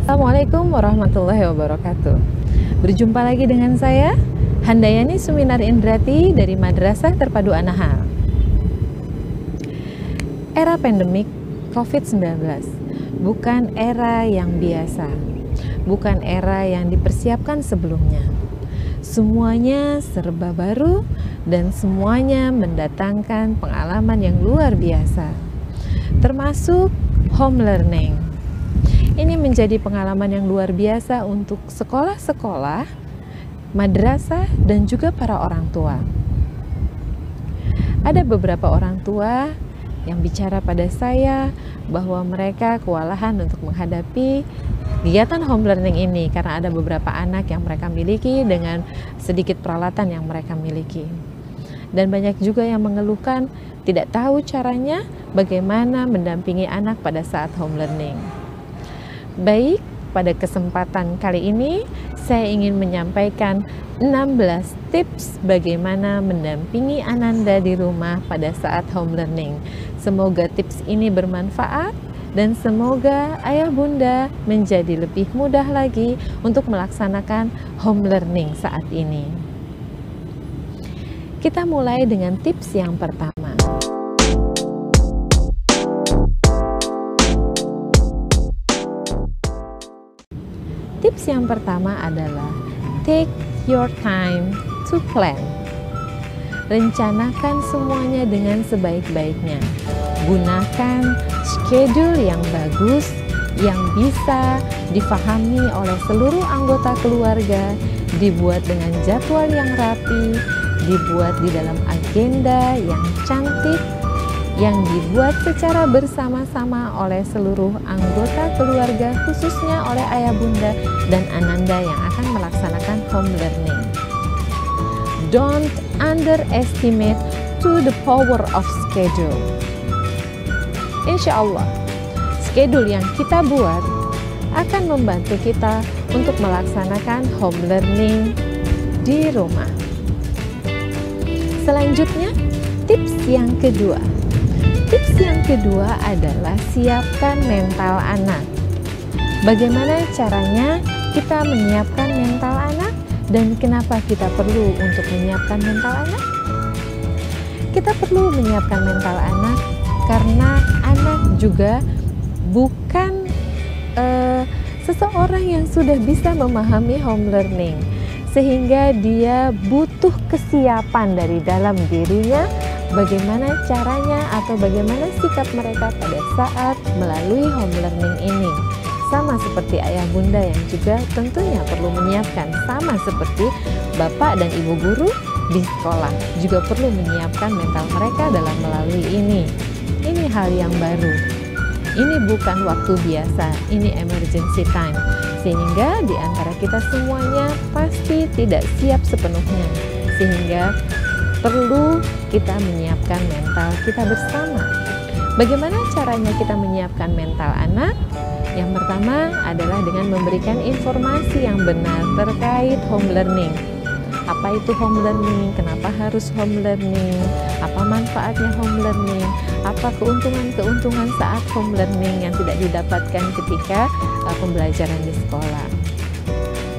Assalamualaikum warahmatullahi wabarakatuh. Berjumpa lagi dengan saya, Handayani Suminar Indrati dari Madrasah Terpadu An-Nahl. Era pandemik COVID-19 bukan era yang biasa, bukan era yang dipersiapkan sebelumnya. Semuanya serba baru dan semuanya mendatangkan pengalaman yang luar biasa, termasuk home learning. Ini menjadi pengalaman yang luar biasa untuk sekolah-sekolah, madrasah, dan juga para orang tua. Ada beberapa orang tua yang bicara pada saya bahwa mereka kewalahan untuk menghadapi kegiatan home learning ini karena ada beberapa anak yang mereka miliki dengan sedikit peralatan yang mereka miliki. Dan banyak juga yang mengeluhkan tidak tahu caranya bagaimana mendampingi anak pada saat home learning. Baik, pada kesempatan kali ini saya ingin menyampaikan 16 tips bagaimana mendampingi Ananda di rumah pada saat home learning. Semoga tips ini bermanfaat dan semoga ayah bunda menjadi lebih mudah lagi untuk melaksanakan home learning saat ini. Kita mulai dengan tips yang pertama. Tips yang pertama adalah take your time to plan. Rencanakan semuanya dengan sebaik-baiknya. Gunakan schedule yang bagus, yang bisa difahami oleh seluruh anggota keluarga, dibuat dengan jadwal yang rapi, dibuat di dalam agenda yang cantik, yang dibuat secara bersama-sama oleh seluruh anggota keluarga, khususnya oleh ayah bunda dan Ananda yang akan melaksanakan home learning. Don't underestimate to the power of schedule. Insya Allah, schedule yang kita buat akan membantu kita untuk melaksanakan home learning di rumah. Selanjutnya, tips yang kedua. Tips yang kedua adalah siapkan mental anak. Bagaimana caranya kita menyiapkan mental anak dan kenapa kita perlu untuk menyiapkan mental anak? Kita perlu menyiapkan mental anak karena anak juga bukan seseorang yang sudah bisa memahami home learning, sehingga dia butuh kesiapan dari dalam dirinya. Bagaimana caranya atau bagaimana sikap mereka pada saat melalui home learning ini. Sama seperti ayah bunda yang juga tentunya perlu menyiapkan, sama seperti bapak dan ibu guru di sekolah juga perlu menyiapkan mental mereka dalam melalui ini. Ini hal yang baru. Ini bukan waktu biasa, ini emergency time. Sehingga di antara kita semuanya pasti tidak siap sepenuhnya. Sehingga perlu kita menyiapkan mental kita bersama. Bagaimana caranya kita menyiapkan mental anak? Yang pertama adalah dengan memberikan informasi yang benar terkait home learning. Apa itu home learning? Kenapa harus home learning? Apa manfaatnya home learning? Apa keuntungan-keuntungan saat home learning yang tidak didapatkan ketika pembelajaran di sekolah?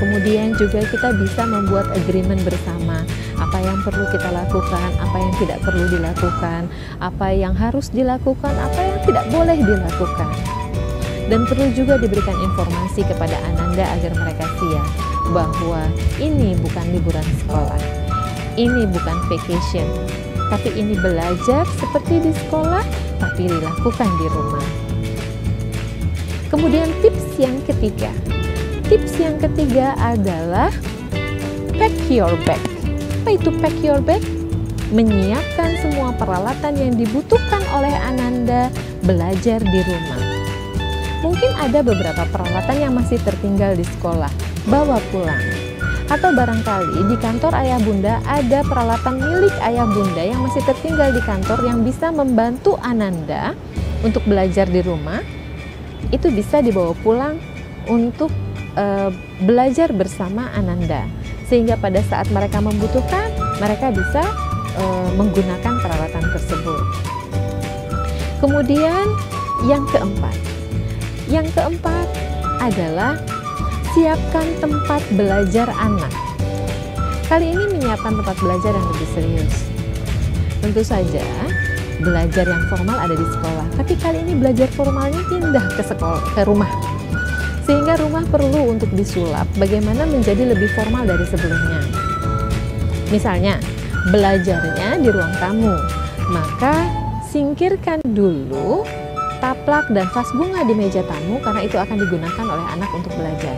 Kemudian juga kita bisa membuat agreement bersama. Apa yang perlu kita lakukan, apa yang tidak perlu dilakukan, apa yang harus dilakukan, apa yang tidak boleh dilakukan. Dan perlu juga diberikan informasi kepada Ananda agar mereka siap bahwa ini bukan liburan sekolah, ini bukan vacation, tapi ini belajar seperti di sekolah, tapi dilakukan di rumah. Kemudian tips yang ketiga. Tips yang ketiga adalah pack your bag. Apa itu pack your bag? Menyiapkan semua peralatan yang dibutuhkan oleh Ananda belajar di rumah. Mungkin ada beberapa peralatan yang masih tertinggal di sekolah, bawa pulang. Atau barangkali di kantor ayah bunda ada peralatan milik ayah bunda yang masih tertinggal di kantor yang bisa membantu Ananda untuk belajar di rumah. Itu bisa dibawa pulang untuk belajar bersama Ananda, sehingga pada saat mereka membutuhkan, mereka bisa menggunakan peralatan tersebut. Kemudian yang keempat, adalah siapkan tempat belajar anak. Kali ini menyiapkan tempat belajar yang lebih serius. Tentu saja belajar yang formal ada di sekolah, tapi kali ini belajar formalnya pindah ke sekolah, ke rumah. Sehingga rumah perlu untuk disulap bagaimana menjadi lebih formal dari sebelumnya. Misalnya, belajarnya di ruang tamu, maka singkirkan dulu taplak dan vas bunga di meja tamu karena itu akan digunakan oleh anak untuk belajar.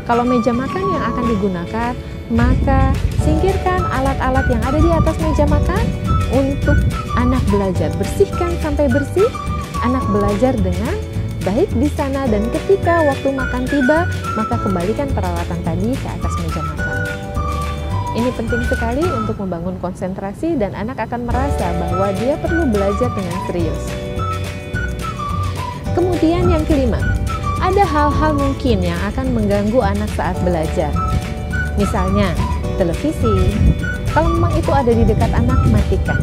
Kalau meja makan yang akan digunakan, maka singkirkan alat-alat yang ada di atas meja makan untuk anak belajar. Bersihkan sampai bersih, anak belajar dengan baik di sana, dan ketika waktu makan tiba, maka kembalikan peralatan tadi ke atas meja makan. Ini penting sekali untuk membangun konsentrasi dan anak akan merasa bahwa dia perlu belajar dengan serius. Kemudian yang kelima, ada hal-hal mungkin yang akan mengganggu anak saat belajar. Misalnya, televisi. Kalau memang itu ada di dekat anak, matikan.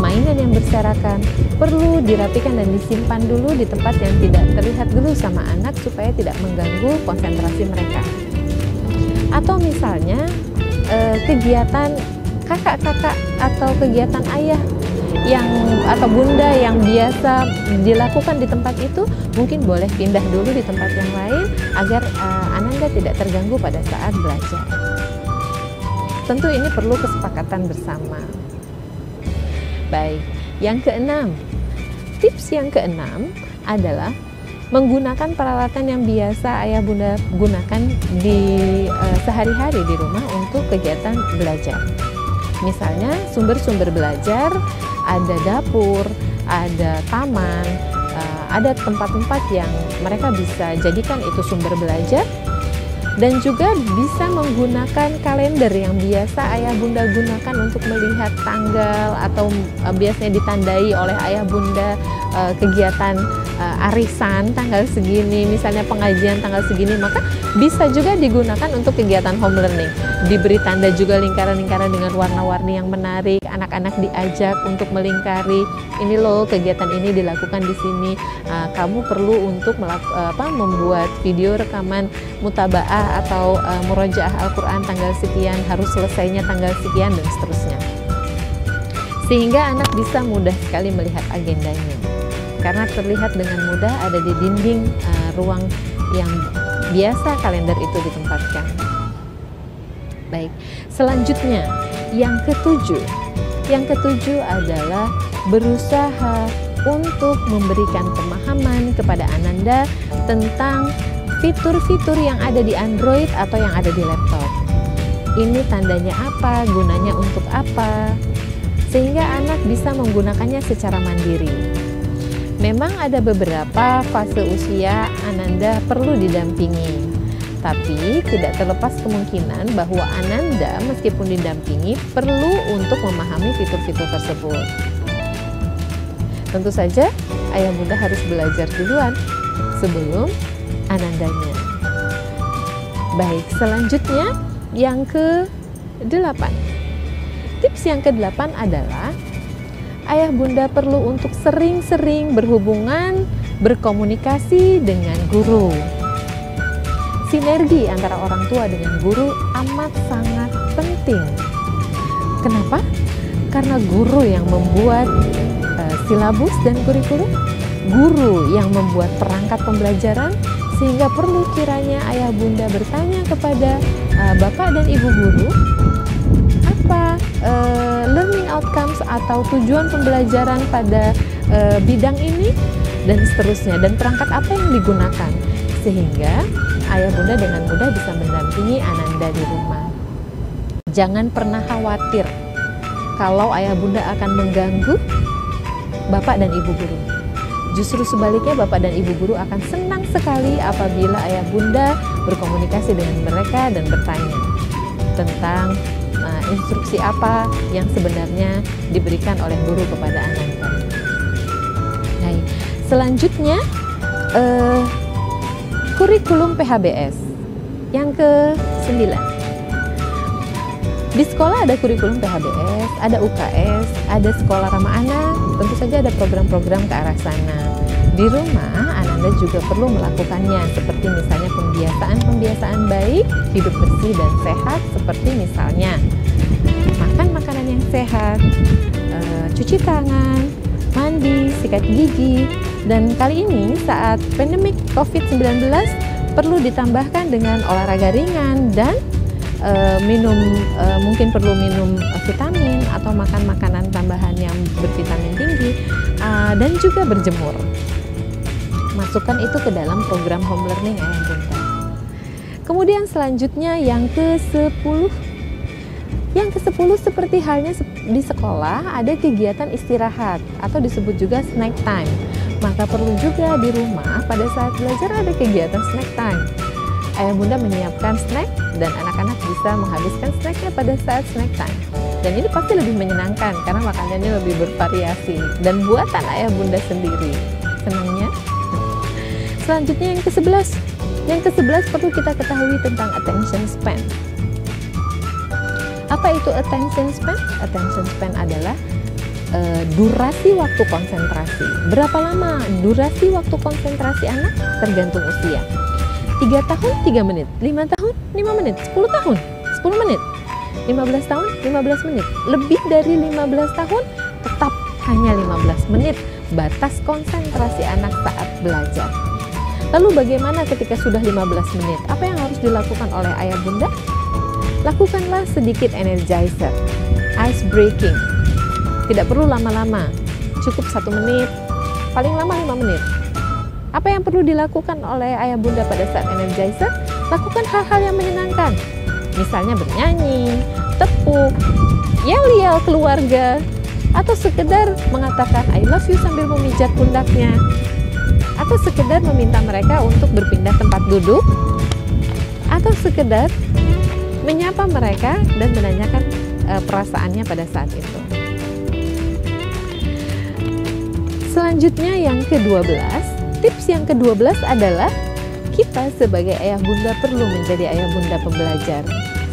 Mainan yang berserakan perlu dirapikan dan disimpan dulu di tempat yang tidak terlihat dulu sama anak supaya tidak mengganggu konsentrasi mereka. Atau misalnya kegiatan kakak-kakak atau kegiatan ayah atau bunda yang biasa dilakukan di tempat itu mungkin boleh pindah dulu di tempat yang lain agar Ananda tidak terganggu pada saat belajar. Tentu ini perlu kesepakatan bersama. Baik, yang keenam, tips yang keenam adalah menggunakan peralatan yang biasa ayah bunda gunakan di sehari-hari di rumah untuk kegiatan belajar. Misalnya sumber-sumber belajar, ada dapur, ada taman, ada tempat-tempat yang mereka bisa jadikan itu sumber belajar. Dan juga bisa menggunakan kalender yang biasa ayah bunda gunakan untuk melihat tanggal atau biasanya ditandai oleh ayah bunda kegiatan arisan tanggal segini, misalnya pengajian tanggal segini, maka bisa juga digunakan untuk kegiatan home learning. Diberi tanda juga lingkaran-lingkaran dengan warna-warni yang menarik, anak-anak diajak untuk melingkari, ini loh kegiatan ini dilakukan di sini, kamu perlu untuk membuat video rekaman mutabaah atau murojaah Al-Quran tanggal sekian, harus selesainya tanggal sekian, dan seterusnya. Sehingga anak bisa mudah sekali melihat agendanya. Karena terlihat dengan mudah ada di dinding ruang yang biasa kalender itu ditempatkan. Baik, selanjutnya yang ketujuh. Yang ketujuh adalah berusaha untuk memberikan pemahaman kepada Ananda tentang fitur-fitur yang ada di Android atau yang ada di laptop. Ini tandanya apa, gunanya untuk apa, sehingga anak bisa menggunakannya secara mandiri. Memang ada beberapa fase usia Ananda perlu didampingi, tapi tidak terlepas kemungkinan bahwa Ananda meskipun didampingi perlu untuk memahami fitur-fitur tersebut. Tentu saja ayah bunda harus belajar duluan sebelum Anandanya. Baik, selanjutnya yang ke-8. Tips yang ke-8 adalah ayah bunda perlu untuk sering-sering berhubungan, berkomunikasi dengan guru. Sinergi antara orang tua dengan guru amat sangat penting. Kenapa? Karena guru yang membuat silabus dan kurikulum, guru yang membuat perangkat pembelajaran, sehingga perlu kiranya ayah bunda bertanya kepada bapak dan ibu guru, apa learning outcomes atau tujuan pembelajaran pada bidang ini, dan seterusnya, dan perangkat apa yang digunakan, sehingga ayah bunda dengan mudah bisa mendampingi Ananda di rumah. Jangan pernah khawatir kalau ayah bunda akan mengganggu bapak dan ibu guru. Justru sebaliknya, bapak dan ibu guru akan senang sekali apabila ayah bunda berkomunikasi dengan mereka dan bertanya tentang instruksi apa yang sebenarnya diberikan oleh guru kepada Ananda. Baik, selanjutnya kurikulum PHBS yang ke-9. Di sekolah ada kurikulum PHBS, ada UKS, ada sekolah ramah anak, tentu saja ada program-program ke arah sana. Di rumah, Ananda juga perlu melakukannya, seperti misalnya pembiasaan baik, hidup bersih dan sehat, seperti misalnya makan makanan yang sehat, cuci tangan, mandi, sikat gigi, dan kali ini saat pandemik COVID-19 perlu ditambahkan dengan olahraga ringan dan mungkin perlu minum vitamin atau makan makanan tambahan yang bervitamin tinggi, dan juga berjemur. Masukkan itu ke dalam program home learning ayah bunda. Kemudian selanjutnya yang ke-10. Yang ke-10 seperti halnya di sekolah ada kegiatan istirahat atau disebut juga snack time. Maka perlu juga di rumah pada saat belajar ada kegiatan snack time. Ayah bunda menyiapkan snack dan anak-anak bisa menghabiskan snacknya pada saat snack time. Dan ini pasti lebih menyenangkan karena makanannya lebih bervariasi dan buatan ayah bunda sendiri. Senangnya? Selanjutnya yang ke-11. Yang ke-11 perlu kita ketahui tentang attention span. Apa itu attention span? Attention span adalah durasi waktu konsentrasi. Berapa lama durasi waktu konsentrasi anak? Tergantung usia. 3 tahun 3 menit, 5 tahun 5 menit, 10 tahun 10 menit, 15 tahun 15 menit. Lebih dari 15 tahun tetap hanya 15 menit batas konsentrasi anak saat belajar. Lalu bagaimana ketika sudah 15 menit? Apa yang harus dilakukan oleh ayah bunda? Lakukanlah sedikit energizer, ice breaking. Tidak perlu lama-lama, cukup 1 menit, paling lama 5 menit. Apa yang perlu dilakukan oleh ayah bunda pada saat energizer? Lakukan hal-hal yang menyenangkan. Misalnya bernyanyi, tepuk, yel-yel keluarga, atau sekedar mengatakan I love you sambil memijat pundaknya. Atau sekedar meminta mereka untuk berpindah tempat duduk, atau sekedar menyapa mereka dan menanyakan perasaannya pada saat itu. Selanjutnya yang ke-12, tips yang ke-12 adalah kita sebagai ayah bunda perlu menjadi ayah bunda pembelajar.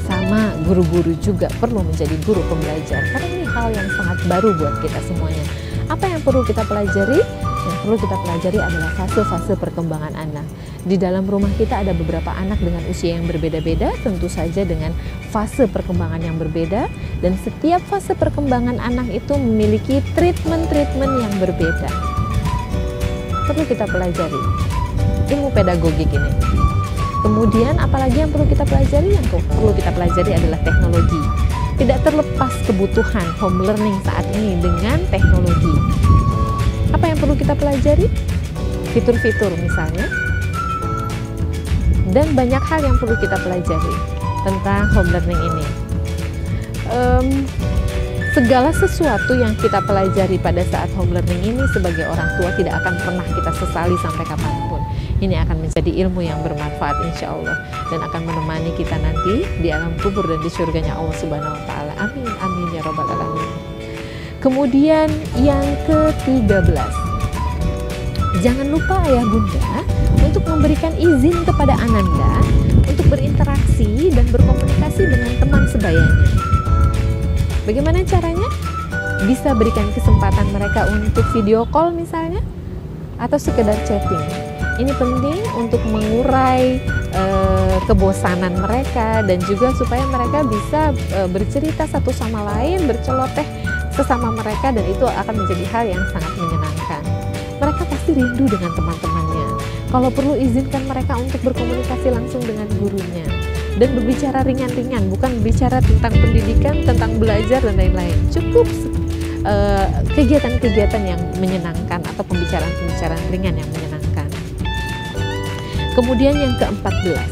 Sama guru-guru juga perlu menjadi guru pembelajar, karena ini hal yang sangat baru buat kita semuanya. Apa yang perlu kita pelajari? Yang perlu kita pelajari adalah fase-fase perkembangan anak. Di dalam rumah kita ada beberapa anak dengan usia yang berbeda-beda, tentu saja dengan fase perkembangan yang berbeda, dan setiap fase perkembangan anak itu memiliki treatment-treatment yang berbeda. Perlu kita pelajari ilmu pedagogik ini. Kemudian apalagi yang perlu kita pelajari? Yang perlu kita pelajari adalah teknologi. Tidak terlepas kebutuhan home learning saat ini dengan teknologi. Apa yang perlu kita pelajari? Fitur-fitur misalnya. Dan banyak hal yang perlu kita pelajari tentang home learning ini. Segala sesuatu yang kita pelajari pada saat home learning ini sebagai orang tua tidak akan pernah kita sesali sampai kapanpun. Ini akan menjadi ilmu yang bermanfaat insya Allah dan akan menemani kita nanti di alam kubur dan di surganya Allah Subhanahu wa Ta'ala. Amin, amin ya Rabbal Alamin. Kemudian yang ke-13, jangan lupa ayah bunda untuk memberikan izin kepada Ananda untuk berinteraksi dan berkomunikasi dengan teman sebayanya. Bagaimana caranya? Bisa berikan kesempatan mereka untuk video call misalnya, atau sekedar chatting. Ini penting untuk mengurai kebosanan mereka dan juga supaya mereka bisa bercerita satu sama lain, berceloteh sesama mereka, dan itu akan menjadi hal yang sangat menyenangkan. Mereka pasti rindu dengan teman-temannya. Kalau perlu izinkan mereka untuk berkomunikasi langsung dengan gurunya dan berbicara ringan-ringan, bukan bicara tentang pendidikan, tentang belajar dan lain-lain. Cukup kegiatan-kegiatan yang menyenangkan atau pembicaraan-pembicaraan ringan yang menyenangkan. Kemudian yang ke-14.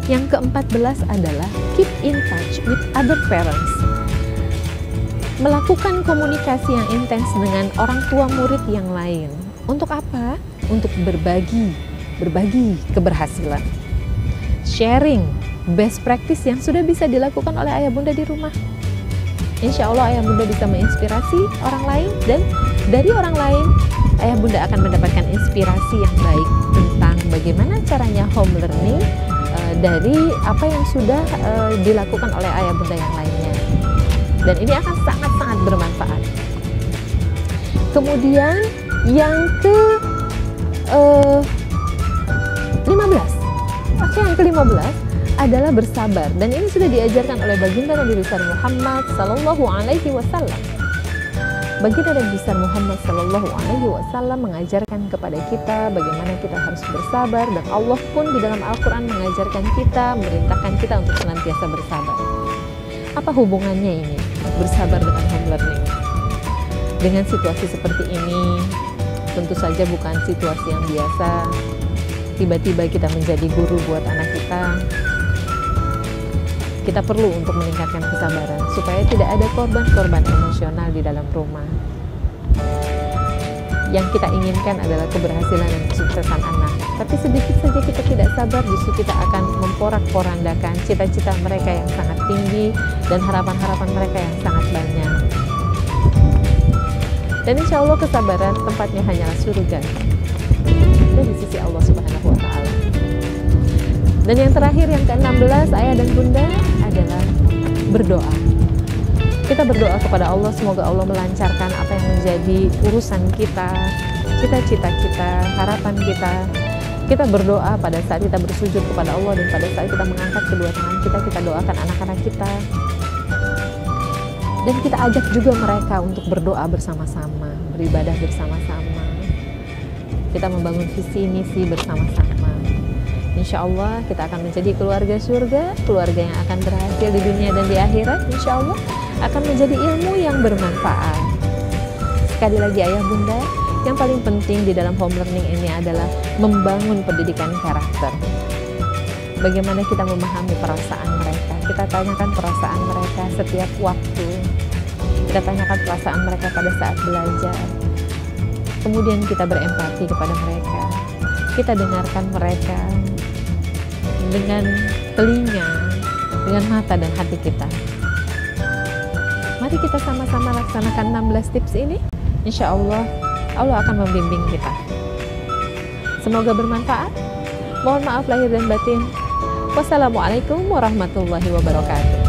Yang ke-14 adalah keep in touch with other parents. Melakukan komunikasi yang intens dengan orang tua murid yang lain. Untuk apa? Untuk berbagi keberhasilan. Sharing best practice yang sudah bisa dilakukan oleh ayah bunda di rumah. Insya Allah ayah bunda bisa menginspirasi orang lain, dan dari orang lain ayah bunda akan mendapatkan inspirasi yang baik tentang bagaimana caranya home learning dari apa yang sudah dilakukan oleh ayah bunda yang lainnya. Dan ini akan sangat-sangat bermanfaat. Kemudian yang ke 15. Oke, yang ke-15 adalah bersabar, dan ini sudah diajarkan oleh baginda Nabi besar Muhammad sallallahu alaihi wasallam. Baginda Nabi besar Muhammad sallallahu alaihi wasallam mengajarkan kepada kita bagaimana kita harus bersabar, dan Allah pun di dalam Al-Qur'an mengajarkan kita, memerintahkan kita untuk senantiasa bersabar. Apa hubungannya ini bersabar dengan home learning? Dengan situasi seperti ini, tentu saja bukan situasi yang biasa. Tiba-tiba kita menjadi guru buat anak kita. Kita perlu untuk meningkatkan kesabaran supaya tidak ada korban-korban emosional di dalam rumah. Yang kita inginkan adalah keberhasilan dan kesuksesan anak. Tapi sedikit saja kita tidak sabar, justru kita akan memporak-porandakan cita-cita mereka yang sangat tinggi dan harapan-harapan mereka yang sangat banyak. Dan insya Allah kesabaran tempatnya hanyalah surga dari sisi Allah Subhanahu wa Ta'ala. Dan yang terakhir, yang ke-16, ayah dan bunda, adalah berdoa. Kita berdoa kepada Allah, semoga Allah melancarkan apa yang menjadi urusan kita, cita-cita kita, harapan kita. Kita berdoa pada saat kita bersujud kepada Allah, dan pada saat kita mengangkat kedua tangan kita doakan anak-anak kita. Dan kita ajak juga mereka untuk berdoa bersama-sama, beribadah bersama-sama. Kita membangun visi misi bersama-sama. Insya Allah kita akan menjadi keluarga surga, keluarga yang akan berhasil di dunia dan di akhirat. Insya Allah akan menjadi ilmu yang bermanfaat. Sekali lagi ayah bunda, yang paling penting di dalam home learning ini adalah membangun pendidikan karakter. Bagaimana kita memahami perasaan mereka, kita tanyakan perasaan mereka setiap waktu, kita tanyakan perasaan mereka pada saat belajar. Kemudian kita berempati kepada mereka, kita dengarkan mereka dengan telinga, dengan mata dan hati kita. Mari kita sama-sama laksanakan 16 tips ini. Insya Allah, Allah akan membimbing kita. Semoga bermanfaat. Mohon maaf lahir dan batin. Wassalamualaikum warahmatullahi wabarakatuh.